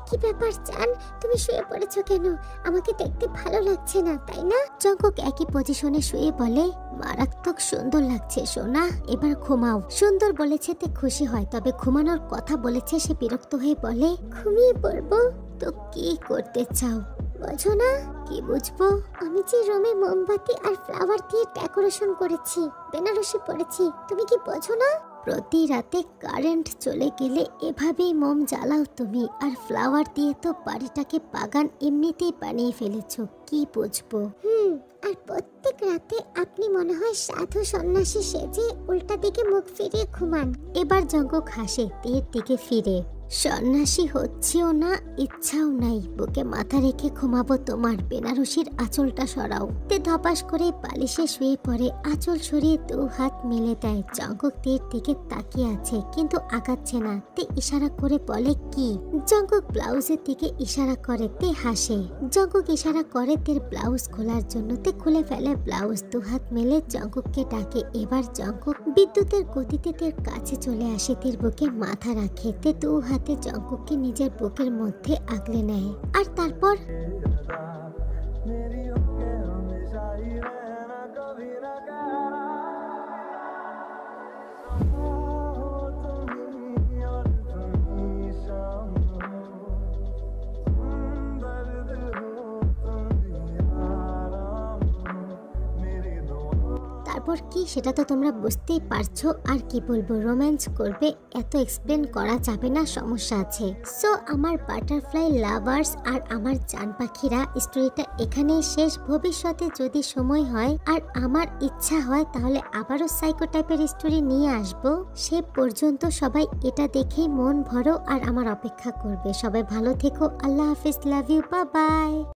কি ব্যাপার জান, তুমি শুয়ে পড়েছো কেন? আমাকে দেখতে ভালো লাগছে না, তাই না? জঙ্কুক একই পজিশনে শুয়ে বলে, মারাত্মক সুন্দর লাগছে সোনা, এবার ঘুমাও। সুন্দর বলেছে তে খুশি হয়, তবে ঘুমানোর কথা বলেছে সে বিরক্ত হয়ে বলে, ঘুমিয়ে পড়বো? তো কি করতে চাও বোঝো না? কি বুঝবো? আমি যে রুমে মোমবাতি আর ফ্লাওয়ার দিয়ে ডেকোরেশন করেছি, বেনারসি পরেছি, তুমি কি বোঝো না? প্রতি রাতে কারেন্ট চলে গেলে এভাবেই মোম জ্বালাও তুমি, আর ফ্লাওয়ার দিয়ে তো বাড়িটাকে বাগান এমনিতেই বানিয়ে ফেলেছো, কি বুঝবো। আর প্রত্যেক রাতে আপনি মনে হয় সাধু সন্ন্যাসী সেজে উল্টা দিকে মুখ ফিরিয়ে ঘুমান। এবার জঙ্গক হাসে তের দিকে ফিরে। সন্ন্যাসী হচ্ছেও না, ইচ্ছাও নাই, বুকে মাথা রেখে ঘুমাবো তোমার, বেনারসির আঁচলটা সরাও। তে ধপাস করে বালিশে শুয়ে পড়ে, আঁচল সরিয়ে 2 হাত মেলে দেয়। জঙ্গক তের দিকে তাকিয়ে আছে কিন্তু আগাচ্ছে না। তে ইশারা করে বলে কি? জঙ্গক ব্লাউজের দিকে ইশারা করে, তে হাসে। জঙ্গক ইশারা করে তের ব্লাউজ খোলার জন্য, তে খুলে ফেলে ব্লাউজ। 2 হাত মেলে জঙ্গককে ডাকে। এবার জঙ্গক বিদ্যুতের গতিতে তের কাছে চলে আসে, তের বুকে মাথা রাখে। তে 2 হাতে জঙ্গককে নিজের বুকের মধ্যে আগলে নেয়। আর তারপর কি সেটা তো তোমরা বুঝতেই পারছো। আর কি বলবো, রোম্যান্স করবে, এত এক্সপ্লেন করা যাবে না, সমস্যা আছে। সো আমার বাটারফ্লাই লাভার্স আর আমার জান পাখিরা, স্টোরিটা এখানেই শেষ। ভবিষ্যতে যদি সময় হয় আর আমার ইচ্ছা হয় তাহলে আবারও সাইকো টাইপের স্টোরি নিয়ে আসবো। সে পর্যন্ত সবাই এটা দেখেই মন ভরো আর আমার অপেক্ষা করবে। সবাই ভালো থেকো, আল্লাহ হাফিজ, লাভ ইউ, বাই বাই।